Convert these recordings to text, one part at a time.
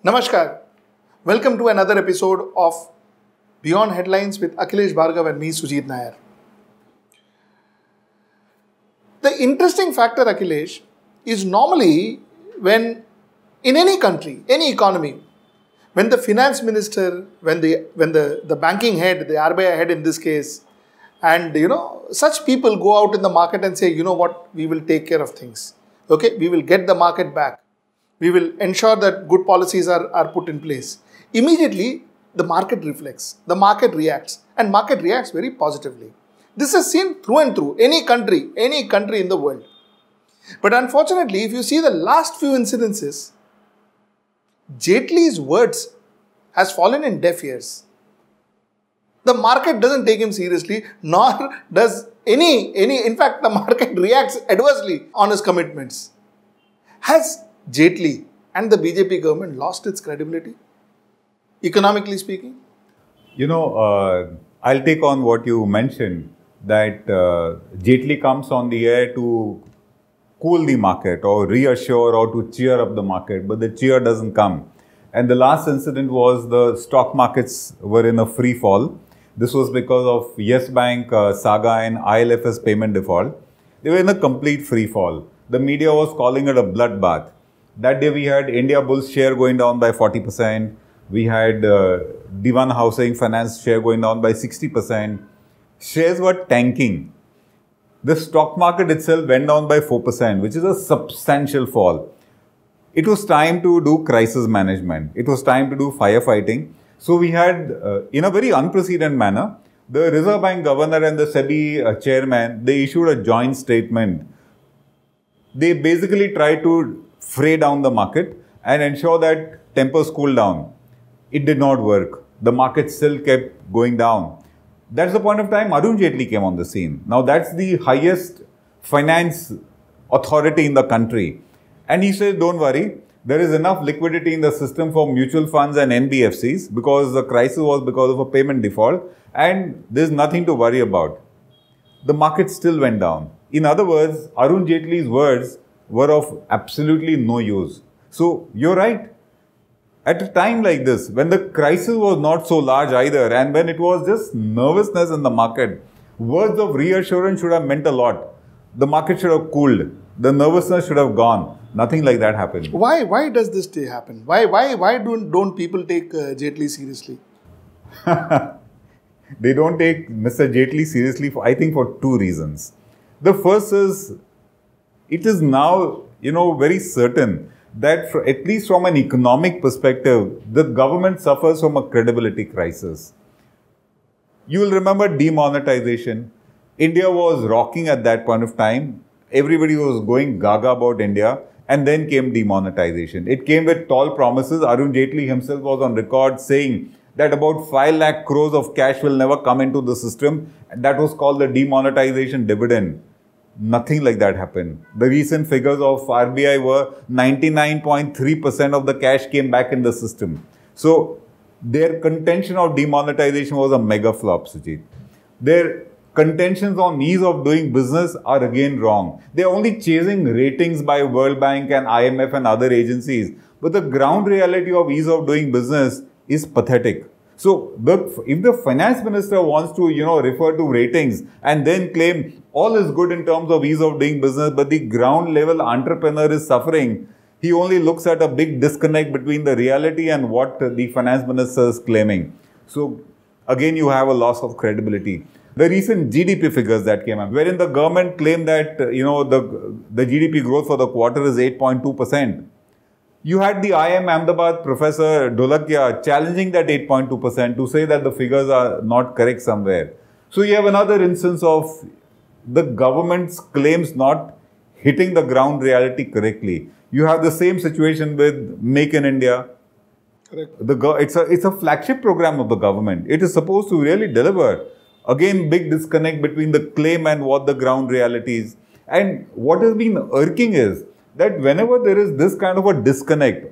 Namaskar. Welcome to another episode of Beyond Headlines with Akhilesh Bhargava and me, Sujit Nair. The interesting factor, Akhilesh, is normally when in any country, any economy, when the finance minister, when the banking head, the RBI head in this case, and such people go out in the market and say, you know what, we will take care of things. Okay, we will get the market back. We will ensure that good policies are put in place. Immediately, the market reflects, the market reacts, and market reacts very positively. This is seen through and through, any country in the world. But unfortunately, if you see the last few incidences, Jaitley's words has fallen in deaf ears. The market doesn't take him seriously, nor does in fact, the market reacts adversely on his commitments. Has Jaitley and the BJP government lost its credibility, economically speaking? I'll take on what you mentioned, that Jaitley comes on the air to cool the market or reassure or to cheer up the market, but the cheer doesn't come. And the last incident was the stock markets were in a free fall. This was because of Yes Bank saga and ILFS payment default. They were in a complete free fall. The media was calling it a bloodbath. That day we had India Bulls share going down by 40%. We had Divan Housing Finance share going down by 60%. Shares were tanking. The stock market itself went down by 4%, which is a substantial fall. It was time to do crisis management. It was time to do firefighting. So we had, in a very unprecedented manner, the Reserve Bank Governor and the SEBI chairman, they issued a joint statement. They basically tried to fray down the market and ensure that tempers cool down. It did not work. The market still kept going down. That's the point of time Arun Jaitley came on the scene. Now that's the highest finance authority in the country. And he said, don't worry, there is enough liquidity in the system for mutual funds and NBFCs because the crisis was because of a payment default and there's nothing to worry about. The market still went down. In other words, Arun Jaitley's words were of absolutely no use. So you're right. At a time like this, when the crisis was not so large either and when it was just nervousness in the market, words of reassurance should have meant a lot. The market should have cooled. The nervousness should have gone. Nothing like that happened. Why does this happen? Why don't people take Jaitley seriously? They don't take Mr. Jaitley seriously for two reasons. The first is, it is now, very certain that at least from an economic perspective, the government suffers from a credibility crisis. You will remember demonetization. India was rocking at that point of time. Everybody was going gaga about India. And then came demonetization. It came with tall promises. Arun Jaitley himself was on record saying that about 5 lakh crores of cash will never come into the system. And that was called the demonetization dividend. Nothing like that happened. The recent figures of RBI were 99.3% of the cash came back in the system. So their contention of demonetization was a mega flop, Sujit. Their contentions on ease of doing business are again wrong. They are only chasing ratings by World Bank and IMF and other agencies. But the ground reality of ease of doing business is pathetic. So if the finance minister wants to, refer to ratings and then claim all is good in terms of ease of doing business, but the ground level entrepreneur is suffering, he only looks at a big disconnect between the reality and what the finance minister is claiming. So again, you have a loss of credibility. The recent GDP figures that came up, wherein the government claimed that, the GDP growth for the quarter is 8.2%. You had the IIM Ahmedabad Professor Dholakia challenging that 8.2% to say that the figures are not correct somewhere. So you have another instance of the government's claims not hitting the ground reality correctly. You have the same situation with Make in India. Correct. It's a flagship program of the government. It is supposed to really deliver. Again, big disconnect between the claim and what the ground reality is. And what has been irking is that whenever there is this kind of a disconnect,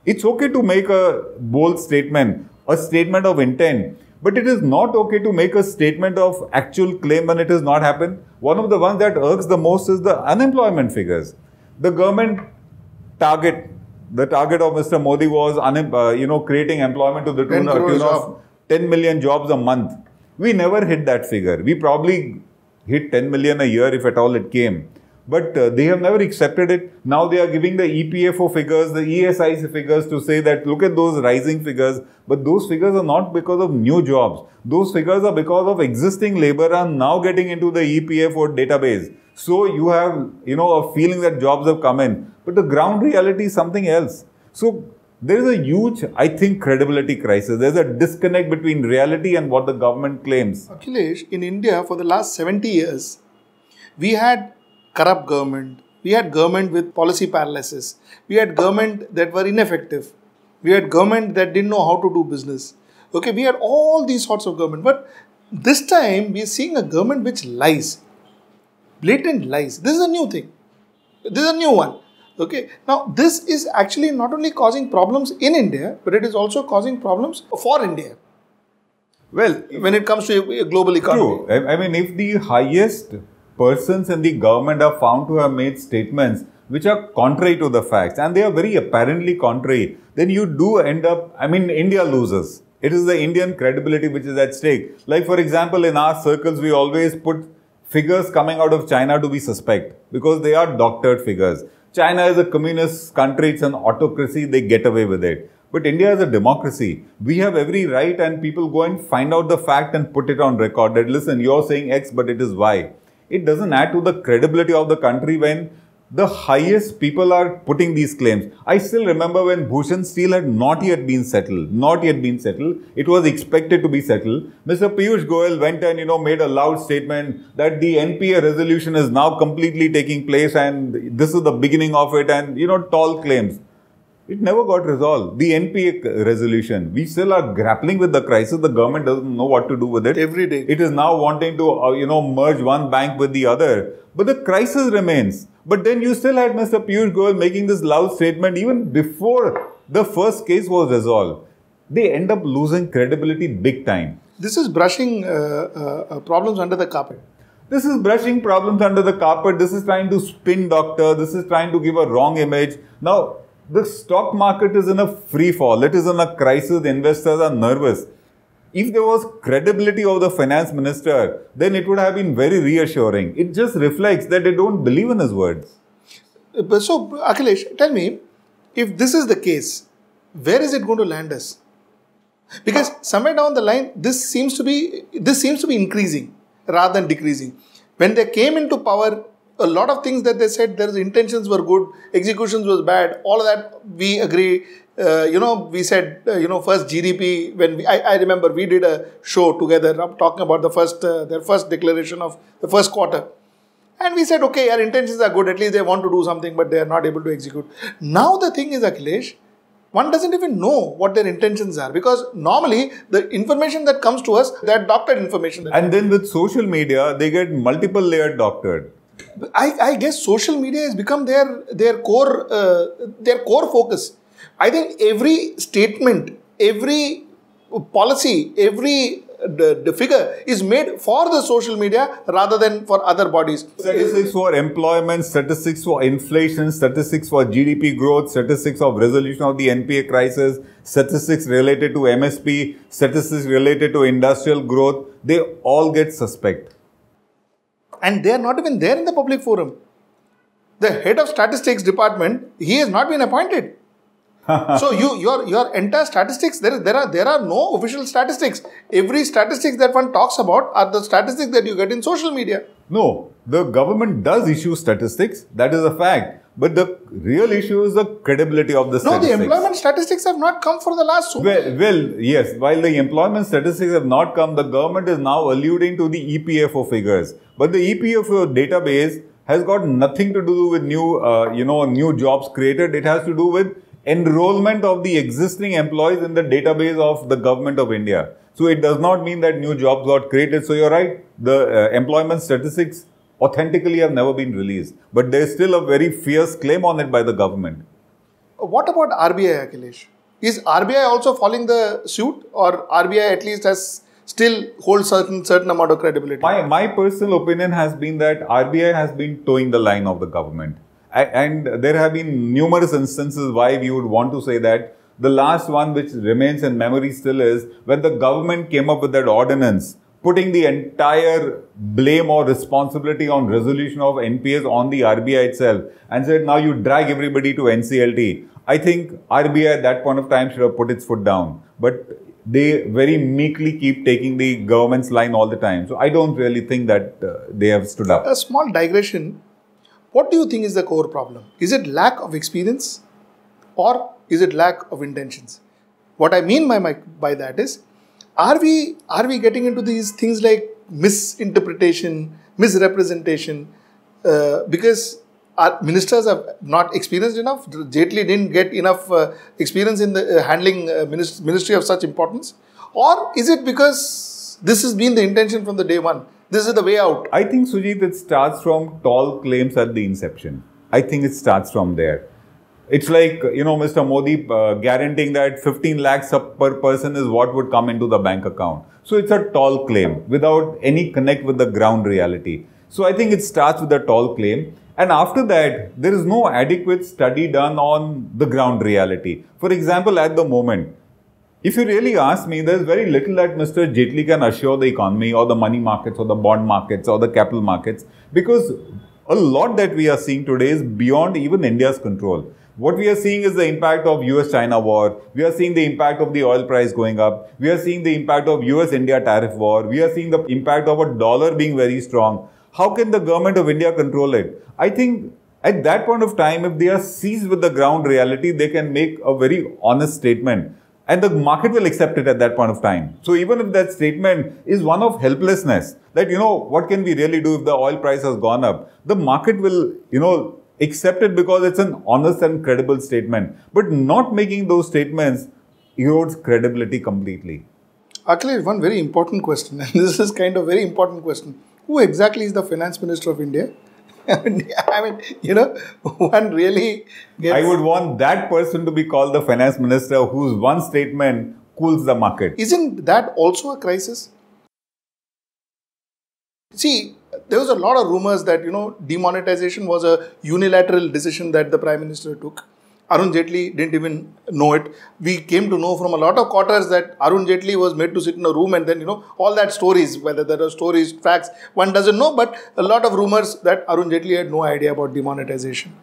it's okay to make a bold statement, a statement of intent, but it is not okay to make a statement of actual claim when it has not happened. One of the ones that irks the most is the unemployment figures. The government target the target of Mr. Modi was, creating employment to the tune of 10 million jobs a month. We never hit that figure. We probably hit 10 million a year if at all it came. But they have never accepted it. Now they are giving the EPFO figures, the ESIC figures to say that look at those rising figures. But those figures are not because of new jobs. Those figures are because of existing labor are now getting into the EPFO database. So you have, a feeling that jobs have come in. But the ground reality is something else. So there is a huge, I think, credibility crisis. There's a disconnect between reality and what the government claims. Akhilesh, in India for the last 70 years, we had corrupt government. We had government with policy paralysis. We had government that were ineffective. We had government that didn't know how to do business. Okay, we had all these sorts of government. But this time, we are seeing a government which lies. Blatant lies. This is a new thing. This is a new one. Okay. Now, this is actually not only causing problems in India, but it is also causing problems for India. Well, when it comes to a global economy. True. I mean, if the highest persons in the government are found to have made statements which are contrary to the facts, and they are very apparently contrary, then you do end up, India loses. It is the Indian credibility which is at stake. Like, for example, in our circles, we always put figures coming out of China to be suspect because they are doctored figures. China is a communist country, it's an autocracy, they get away with it. But India is a democracy. We have every right, and people go and find out the fact and put it on record that, listen, you're saying X, but it is Y. It doesn't add to the credibility of the country when the highest people are putting these claims. I still remember when Bhushan Steel had not yet been settled. It was expected to be settled. Mr. Piyush Goyal went and, made a loud statement that the NPA resolution is now completely taking place and this is the beginning of it, and, tall claims. It never got resolved. The NPA resolution, we still are grappling with the crisis. The government doesn't know what to do with it. Every day. It is now wanting to, merge one bank with the other. But the crisis remains. But then you still had Mr. Piyush Goyal making this loud statement even before the first case was resolved. They end up losing credibility big time. This is brushing problems under the carpet. This is brushing problems under the carpet. This is trying to spin doctor. This is trying to give a wrong image. Now, the stock market is in a free fall. It is in a crisis. The investors are nervous. If there was credibility of the finance minister, then it would have been very reassuring. It just reflects that they don't believe in his words. So, Akhilesh, tell me, if this is the case, where is it going to land us? Because somewhere down the line, this seems to be increasing rather than decreasing. When they came into power, a lot of things that they said, their intentions were good, executions was bad, all of that we agree. We said, first GDP, when I remember we did a show together talking about their first declaration of the first quarter. And we said, okay, our intentions are good, at least they want to do something, but they are not able to execute. Now the thing is, Akhilesh, one doesn't even know what their intentions are, because normally the information that comes to us, that doctored information. And then with social media, they get multiple layered doctored. I guess social media has become their core focus. I think every statement, every policy, every the figure is made for the social media rather than for other bodies. Statistics for employment, statistics for inflation, statistics for GDP growth, statistics of resolution of the NPA crisis, statistics related to MSP, statistics related to industrial growth, they all get suspect. And they are not even there in the public forum. The head of statistics department, he has not been appointed. So your entire statistics, there are no official statistics. Every statistics that one talks about are the statistics that you get in social media. No, the government does issue statistics. That is a fact. But the real issue is the credibility of the statistics. No, the employment statistics have not come for the last... Well, yes. While the employment statistics have not come, the government is now alluding to the EPFO figures. But the EPFO database has got nothing to do with new jobs created. It has to do with enrollment of the existing employees in the database of the government of India. So it does not mean that new jobs got created. So you're right. The employment statistics authentically have never been released. But there is still a very fierce claim on it by the government. What about RBI, Akhilesh? Is RBI also following the suit, or RBI at least has still holds certain amount of credibility? My personal opinion has been that RBI has been towing the line of the government. And there have been numerous instances why we would want to say that. The last one which remains in memory still is when the government came up with that ordinance, putting the entire blame or responsibility on resolution of NPAs on the RBI itself and said, now you drag everybody to NCLT. I think RBI at that point of time should have put its foot down. But they very meekly keep taking the government's line all the time. So I don't really think that they have stood up. A small digression. What do you think is the core problem? Is it lack of experience or is it lack of intentions? What I mean by that is, are we getting into these things like misinterpretation, misrepresentation, because our ministers are not experienced enough? Jaitley didn't get enough experience in the handling ministry of such importance? Or is it because this has been the intention from the day one? This is the way out. I think, Sujit, it starts from tall claims at the inception. I think it starts from there. It's like, Mr. Modi guaranteeing that 15 lakhs per person is what would come into the bank account. So it's a tall claim without any connect with the ground reality. So I think it starts with a tall claim. And after that, there is no adequate study done on the ground reality. For example, at the moment, if you really ask me, there is very little that Mr. Jaitley can assure the economy or the money markets or the bond markets or the capital markets, because a lot that we are seeing today is beyond even India's control. What we are seeing is the impact of US-China war. We are seeing the impact of the oil price going up. We are seeing the impact of US-India tariff war. We are seeing the impact of a dollar being very strong. How can the government of India control it? I think at that point of time, if they are seized with the ground reality, they can make a very honest statement. And the market will accept it at that point of time. So even if that statement is one of helplessness, that, what can we really do if the oil price has gone up? The market will, accept it because it's an honest and credible statement. But not making those statements erodes credibility completely. Akhilesh, one very important question, and this is kind of very important question. Who exactly is the Finance Minister of India? One really gets... I would want that person to be called the Finance Minister whose one statement cools the market. Isn't that also a crisis? See, there was a lot of rumors that, demonetization was a unilateral decision that the Prime Minister took. Arun Jaitley didn't even know it. We came to know from a lot of quarters that Arun Jaitley was made to sit in a room and then, all that stories, whether there are stories, facts, one doesn't know, but a lot of rumors that Arun Jaitley had no idea about demonetization.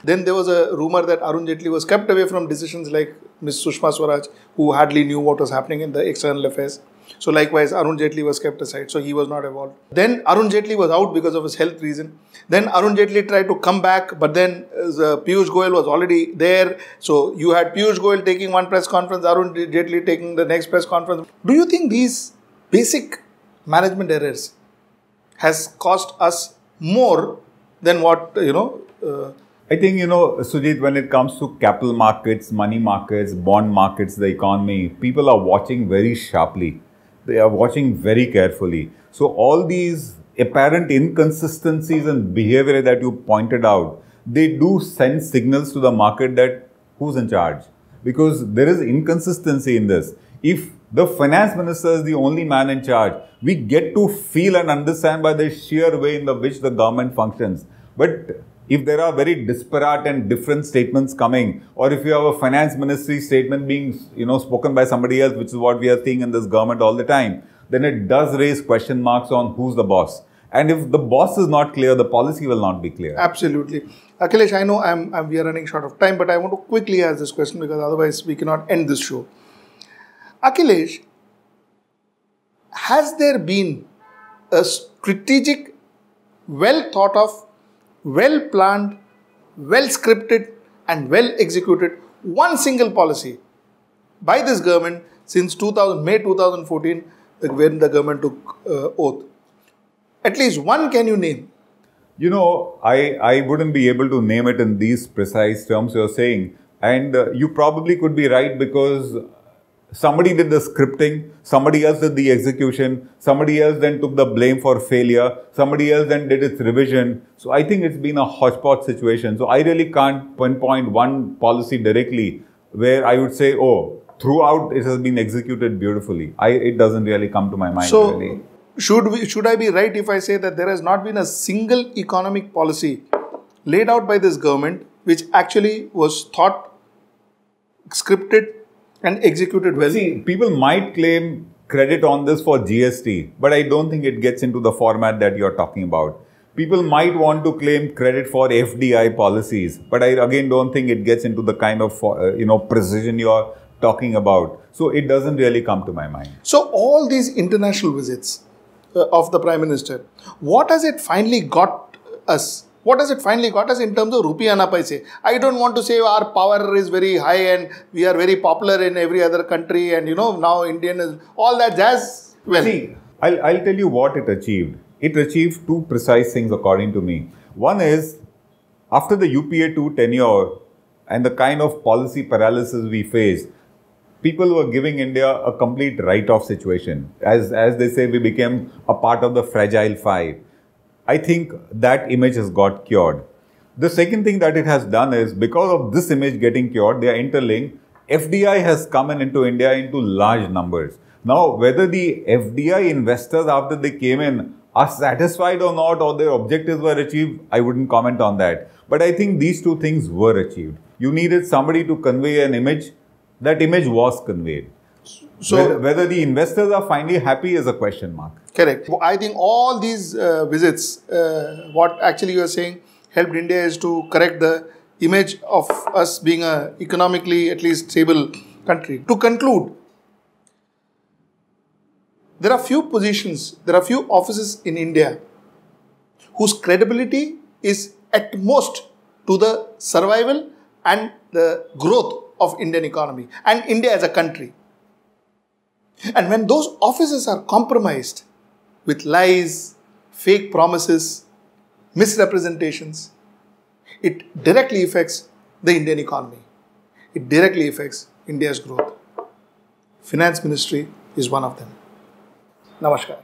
Then there was a rumor that Arun Jaitley was kept away from decisions like Ms. Sushma Swaraj, who hardly knew what was happening in the external affairs. So likewise, Arun Jaitley was kept aside, so he was not involved. Then Arun Jaitley was out because of his health reason. Then Arun Jaitley tried to come back, but then Piyush Goyal was already there. So you had Piyush Goyal taking one press conference, Arun Jaitley taking the next press conference. Do you think these basic management errors has cost us more than what, I think, Sujit, when it comes to capital markets, money markets, bond markets, the economy, people are watching very sharply. They are watching very carefully. So all these apparent inconsistencies in behavior that you pointed out, they do send signals to the market that who's in charge. Because there is inconsistency in this. If the finance minister is the only man in charge, we get to feel and understand by the sheer way in which the government functions. But if there are very disparate and different statements coming, or if you have a finance ministry statement being, spoken by somebody else, which is what we are seeing in this government all the time, then it does raise question marks on who's the boss. And if the boss is not clear, the policy will not be clear. Absolutely. Akhilesh, I know we are running short of time, but I want to quickly ask this question because otherwise we cannot end this show. Akhilesh, has there been a strategic, well thought of, well planned, well scripted and well executed one single policy by this government since May 2014 when the government took oath? At least one can you name? I wouldn't be able to name it in these precise terms you're saying. And you probably could be right because somebody did the scripting, somebody else did the execution, somebody else then took the blame for failure, somebody else then did its revision. So I think it's been a hodgepodge situation. So I really can't pinpoint one policy directly where I would say, oh, throughout it has been executed beautifully. It doesn't really come to my mind. So really. Should I be right if I say that there has not been a single economic policy laid out by this government, which actually was thought, scripted and executed well. See, people might claim credit on this for GST, but I don't think it gets into the format that you're talking about. People might want to claim credit for FDI policies, but I again don't think it gets into the kind of precision you're talking about. So it doesn't really come to my mind. So all these international visits of the Prime Minister, what has it finally got us? What has it finally got us in terms of rupee ana paise? I don't want to say our power is very high and we are very popular in every other country and now Indian is all that jazz. Well, see, I'll tell you what it achieved. It achieved two precise things according to me. One is, after the UPA 2 tenure and the kind of policy paralysis we faced, people were giving India a complete write-off situation. As they say, we became a part of the fragile five. I think that image has got cured. The second thing that it has done is, because of this image getting cured, they are interlinked. FDI has come into India into large numbers. Now, whether the FDI investors after they came in are satisfied or not, or their objectives were achieved, I wouldn't comment on that. But I think these two things were achieved. You needed somebody to convey an image. That image was conveyed. So whether the investors are finally happy is a question mark. Correct. I think all these visits, what actually you are saying, helped India is to correct the image of us being a economically at least stable country. To conclude, there are few positions, there are few offices in India whose credibility is at most to the survival and the growth of Indian economy and India as a country. And when those offices are compromised with lies, fake promises, misrepresentations, it directly affects the Indian economy. It directly affects India's growth. Finance Ministry is one of them. Namaskar.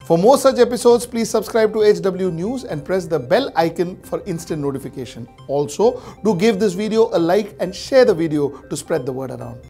For more such episodes, please subscribe to HW News and press the bell icon for instant notification. Also, do give this video a like and share the video to spread the word around.